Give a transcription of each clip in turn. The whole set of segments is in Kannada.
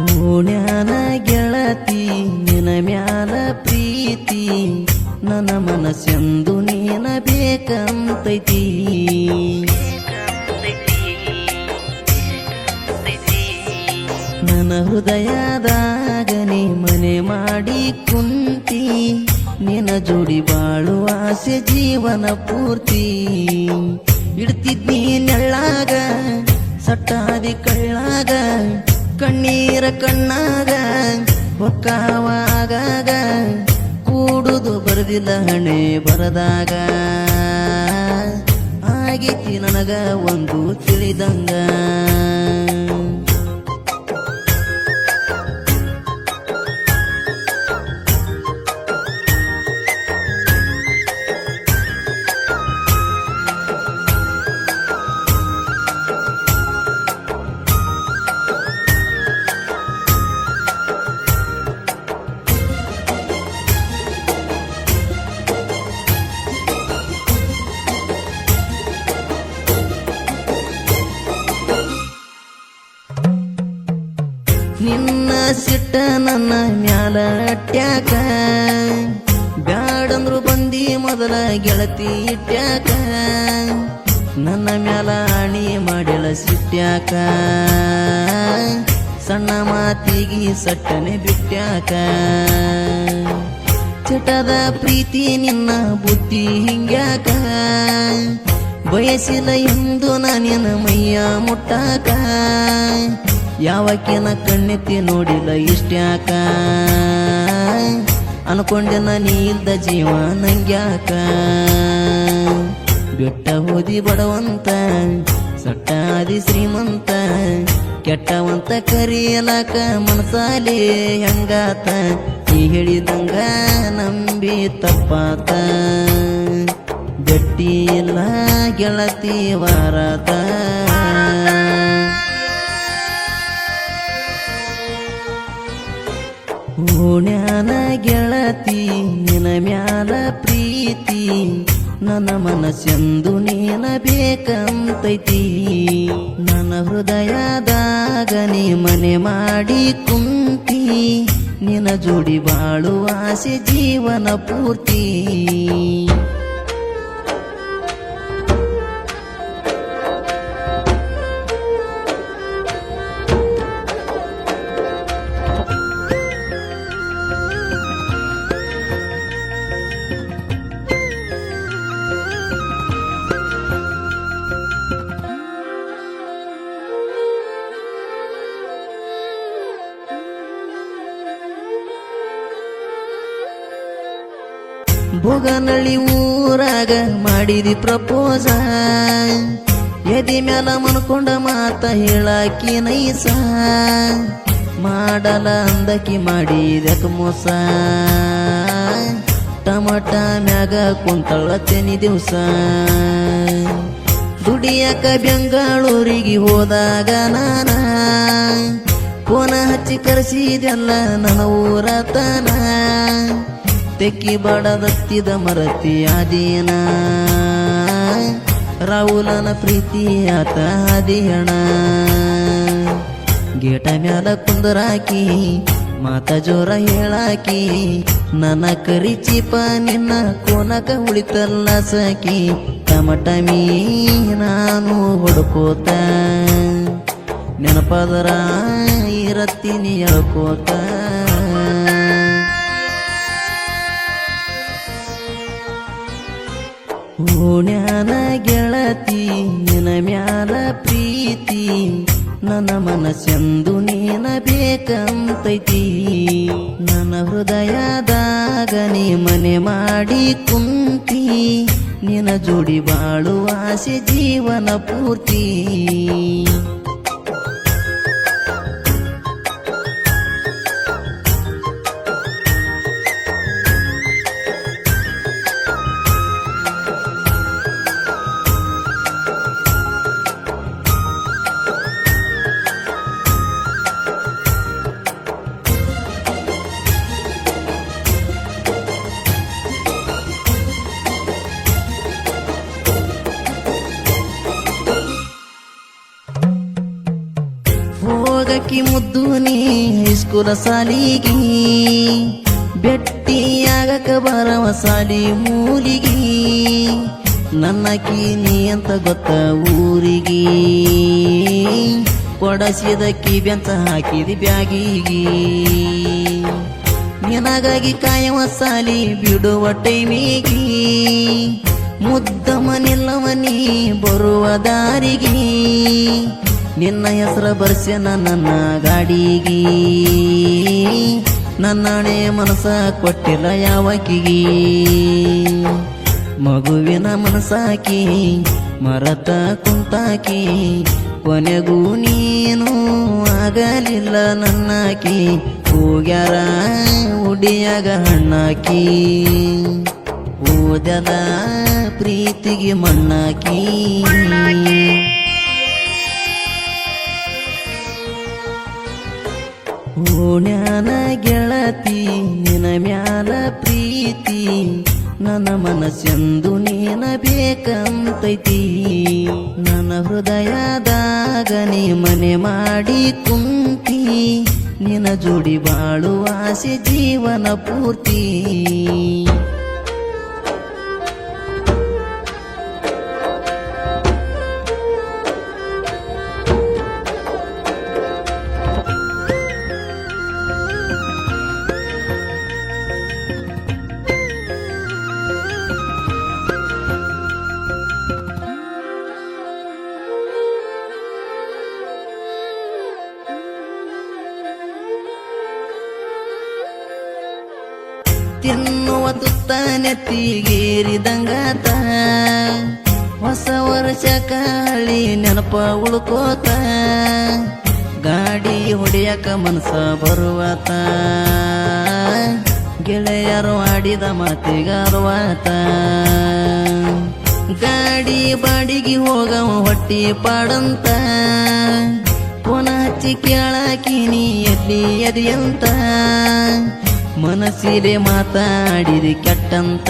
ಓಣ್ಯಾನ ಗೆಳತಿ ನಿನ ಮ್ಯಾಲ ಪ್ರೀತಿ ನನ್ನ ಮನಸ್ಸೆಂದು ನೀನ ಬೇಕಂತೈತಿ ನನ್ನ ಹೃದಯದಾಗ ನೀ ಮನೆ ಮಾಡಿ ಕುಂತಿ ನಿನ್ನ ಜೋಡಿ ಬಾಳುವ ಆಸೆ ಜೀವನ ಪೂರ್ತಿ ಇಡ್ತಿದ್ನಿ ನೆಳ್ಳಾಗ ಸಟ್ಟಾದಿ ಕಳ್ಳಾಗ ಕಣ್ಣೀರ ಕಣ್ಣಾಗ ಹೊಕ್ಕಾವಾಗ ಕೂಡುದು ಬರದಿಲ್ಲ ಹಣೆ ಬರದಾಗ ಆಗೈತಿ ನನಗ ಒಂದು ತಿಳಿದಂಗ ನಿನ್ನ ಸಿಟ್ಟ ನನ್ನ ಮ್ಯಾಲ ಅಟ್ಯಾಕ ಬ್ಯಾಡಂದ್ರು ಬಂದಿ ಮೊದಲ ಗೆಳತಿ ಇಟ್ಯಾಕ ನನ್ನ ಮ್ಯಾಲ ಆಣಿ ಮಾಡಿಳ ಸಿಟ್ಯಾಕ ಸಣ್ಣ ಮಾತಿಗೆ ಸಟ್ಟನೆ ಬಿಟ್ಯಾಕ ಚಟದ ಪ್ರೀತಿ ನಿನ್ನ ಬುದ್ಧಿ ಹಿಂಗ್ಯಾಕ ಬಯಸಿಲ್ಲ ಎಂದು ನಾನಿನ ಮೈಯ ಮುಟ್ಟಾಕ ಯಾವಕ್ಕಿನ ಕಣ್ಣೆತ್ತಿ ನೋಡಿಲ್ಲ ಇಷ್ಟ್ಯಾಕ ಅನ್ಕೊಂಡೆ ನೀ ಇಲ್ದ ಜೀವ ನಂಗ್ಯಾಕ ಬೆಟ್ಟ ಹೋದಿ ಬಡವಂತ ಸಟ್ಟಾದಿ ಶ್ರೀಮಂತ ಕೆಟ್ಟವಂತ ಕರಿಯಲಾಕ ಮನಸಾಲಿ ಹೆಂಗಾತ ನೀ ಹೇಳಿದಂಗ ನಂಬಿ ತಪ್ಪಾತ ಗಟ್ಟಿ ಇಲ್ಲ ಗೆಳತಿ ವಾರಾತ ಓಣ್ಯಾನ ಗೆಳತಿ ನಿನ ಮ್ಯಾಲ ಪ್ರೀತಿ ನನ್ನ ಮನಸ್ಸೆಂದು ನೀನ ಬೇಕಂತೈತಿ ನನ್ನ ಹೃದಯದಾಗ ನೀ ಮನೆ ಮಾಡಿ ಕುಂತಿ ನಿನ ಜೋಡಿ ಬಾಳುವ ಆಸೆ ಜೀವನ ಪೂರ್ತಿ ಭೋಗನಳ್ಳಿ ಊರಾಗ ಮಾಡಿದಿ ಪ್ರಪೋಸ ಎದಿ ಮ್ಯಾಲ ಮನ್ಕೊಂಡ ಮಾತ ಹೇಳಾಕಿ ನೈಸ ಮಾಡಲ ಅಂದಕಿ ಮಾಡಿದಕ ಮೋಸ ಟಮಟ ಮ್ಯಾಗ ಕುಂತಳ ತೆನಿ ದಿವಸ ದುಡಿಯಕ ಬೆಂಗಳೂರಿಗೆ ಹೋದಾಗ ನಾನ ಫೋನ ಹಚ್ಚಿ ಕರೆಸಿದೆಲ್ಲ ನನ್ನ ಊರತನ ತೆಕ್ಕಿ ಬಡದತ್ತಿದ ಮರತಿ ಆದಿಯನ ರಾಹುಲನ ಪ್ರೀತಿ ಆತ ಆದಿಯಣ ಗೇಟ ಮ್ಯಾಲ ಕುಂದರಾಕಿ ಮಾತ ಜೋರ ಹೇಳಾಕಿ ನನ್ನ ಕರಿಚಿಪ ನಿನ್ನ ಕೋನಕ ಉಳಿತಲ್ಲ ಸಕಿ ಟಮಟಮೀ ನಾನು ಹೊಡ್ಕೋತ ನೆನಪದರ ಇರತ್ತೀನಿ ಹೇಳ್ಕೋತ ಓಣ್ಯಾನ ಗೆಳತಿ ನಿನ ಮ್ಯಾಲ ಪ್ರೀತಿ ನನ್ನ ಮನಸ್ಸೆಂದು ನೀನ ಬೇಕಂತೈತಿ ನನ್ನ ಹೃದಯದಾಗ ನೀ ಮನೆ ಮಾಡಿ ಕುಂತಿ ನಿನ ಜೋಡಿ ಬಾಳುವ ಆಸೆ ಜೀವನ ಪೂರ್ತಿ ಹೋಗಿ ಮುದ್ದು ನೀ ಹೈಸ್ಕೂಲ ಸಾಲಿಗಿ ಬೆಟ್ಟಿಯಾಗಕ ಬರವ ಸಾಲಿ ಮೂಲಿಗಿ ನನ್ನಕಿ ನೀ ಅಂತ ಗೊತ್ತ ಊರಿಗಿ ಕೊಡಸಿದಕ್ಕಿ ಬೆಂಚ ಹಾಕಿದಿ ಬ್ಯಾಗಿಗಿ ನಿನಗಾಗಿ ಕಾಯವ ಸಾಲಿ ಬಿಡುವ ಟೈಮಿಗಿ ಮುದ್ದಮನಿಲ್ಲವ ನೀ ಬರುವ ದಾರಿಗೆ ನಿನ್ನ ಹೆಸರ ಬರ್ಸ್ಯನ ನನ್ನ ಗಾಡಿಗೆ ನನ್ನಣೆ ಮನಸ ಕೊಟ್ಟಿಲ್ಲ ಯಾವಕಿಗೆ ಮಗುವಿನ ಮನಸಾಕಿ ಮರತ ಕುಂತಾಕಿ ಕೊನೆಗೂ ನೀನು ಆಗಲಿಲ್ಲ ನನ್ನಾಕಿ ಹೋಗ್ಯಾರ ಉಡಿಯಾಗ ಹಣ್ಣಾಕಿ ಓದಲ ಪ್ರೀತಿಗೆ ಮಣ್ಣಾಕಿ ಓಣ್ಯಾನ ಗೆಳತಿ ನಿನ ಮ್ಯಾಲ ಪ್ರೀತಿ ನನ್ನ ಮನಸ್ಸೆಂದು ನೀನ ಬೇಕಂತೈತಿ ನನ್ನ ಹೃದಯದಾಗ ನೀ ಮನೆ ಮಾಡಿ ಕುಂತಿ ನಿನ ಜೋಡಿ ಬಾಳುವ ಆಸೆ ಜೀವನ ಪೂರ್ತಿ ತಿನ್ನುವ ತುತ್ತ ನೆತ್ತಿಗೇರಿದಂಗಾತ ಹೊಸ ವರ್ಷ ಕಾಳಿ ನೆನಪ ಉಳ್ಕೋತ ಗಾಡಿ ಹೊಡೆಯಕ ಮನಸ ಬರುವಾತ ಗೆಳೆಯರು ಆಡಿದ ಮಾತಿಗ ಅರುವಾತ ಗಾಡಿ ಬಾಡಿಗೆ ಹೋಗವ ಹೊಟ್ಟಿ ಪಾಡಂತ ಪುನ ಹಚ್ಚಿ ಕೇಳಾಕಿನಿ ಎಲ್ಲಿ ಎದೆಯಂತ ಮನಸ್ಸಿಲೆ ಮಾತಾಡಿರಿ ಕೆಟ್ಟಂತ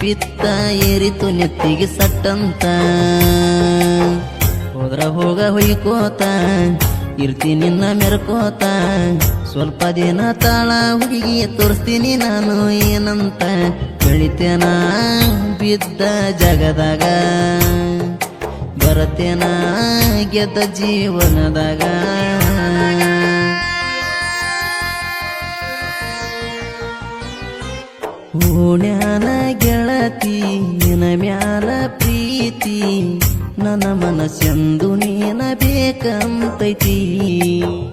ಪಿತ್ತ ಏರಿತು ನೆತ್ತಿಗೆ ಸಟ್ಟಂತ ಹೋದ್ರ ಹೋಗ ಹೊಯ್ಕೋತ ಇರ್ತೀನಿ ನಿನ್ನ ಮೆರ್ಕೋತ ಸ್ವಲ್ಪ ದಿನ ತಾಳ ಹುಡುಗಿ ತೋರಿಸ್ತೀನಿ ನಾನು ಏನಂತ ಬೆಳಿತೇನ ಬಿದ್ದ ಜಗದಾಗ ಬರತೇನ ಗೆದ್ದ ಜೀವನದಾಗ ಓಣ್ಯಾನ ಗೆಳತಿ ನಿನ ಮ್ಯಾಲ ಪ್ರೀತಿ ನನ್ನ ಮನಸ್ಸೆಂದು ನೀನ ಬೇಕಂತೈತಿ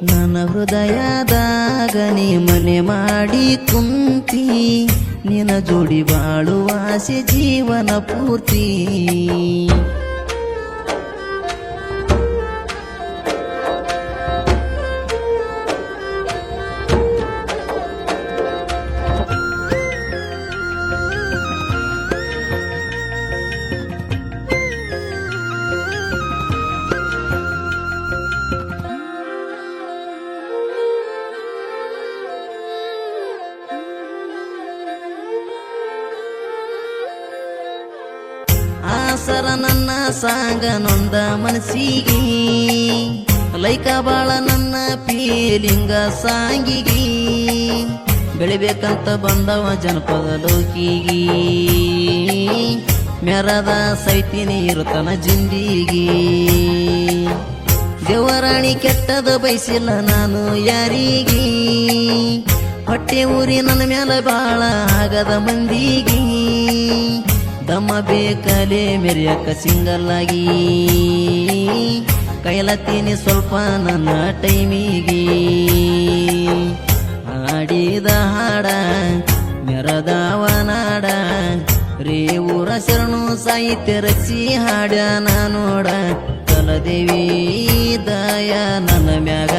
ನನ್ನ ಹೃದಯದಾಗ ನೀ ಮನೆ ಮಾಡಿ ಕುಂತಿ ನಿನ ಜೋಡಿ ಬಾಳುವ ಆಸೆ ಜೀವನ ಪೂರ್ತಿ ಆಸರ ನನ್ನ ಸಾಂಗ ನೊಂದ ಮನಸ್ಸಿಗೆ ಲೈಕ ಬಾಳ ನನ್ನ ಫೀಲಿಂಗ ಸಾಂಗಿಗೆ ಬೆಳಿಬೇಕಂತ ಬಂದವ ಜನಪದ ಲೋಕಿಗೆ ಮೆರದ ಸೈತಿನಿ ಇರುತ್ತನ ಜಿಂದಿಗಿ ದೇವರಾಣಿ ಕೆಟ್ಟದ ಬಯಸಿಲ್ಲ ನಾನು ಯಾರಿಗೆ ಹೊಟ್ಟೆ ಊರಿ ನನ್ನ ಮ್ಯಾಲ ಬಾಳ ಆಗದ ಮಂದಿಗೆ ದಮ್ಮ ಬೇಕಲೆ ಮೆರಿಯಕ್ಕ ಸಿಂಗಲ್ಲಾಗಿ ಕೈಲತ್ತೀನಿ ಸ್ವಲ್ಪ ನನ್ನ ಟೈಮಿಗೆ ಹಾಡಿದ ಹಾಡ ಮೆರದವ ನಾಡ ರೇ ಊರ ಶರಣು ಸಾಹಿತ್ಯ ರಚಿ ಹಾಡ ನೋಡ ಕಲದೇವಿ ದಯ ನನ್ನ ಮ್ಯಾಗ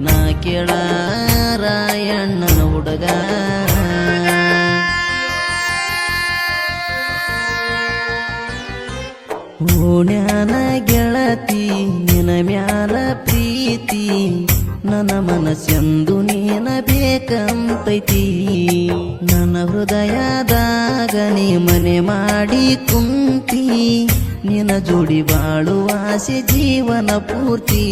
ನಾ ಕೇಳ ರಾಯಣ್ಣನ ಹುಡುಗ ಓಣ್ಯಾನ ಗೆಳತಿ ನಿನ ಮ್ಯಾಲ ಪ್ರೀತಿ ನನ್ನ ಮನಸ್ಸೆಂದು ನೀನ ಬೇಕಂತೈತಿ ನನ್ನ ಹೃದಯದಾಗ ನೀ ಮನೆ ಮಾಡಿ ಕುಂತಿ ನಿನ್ನ ಜೋಡಿ ಬಾಳುವ ಆಸೆ ಜೀವನ ಪೂರ್ತಿ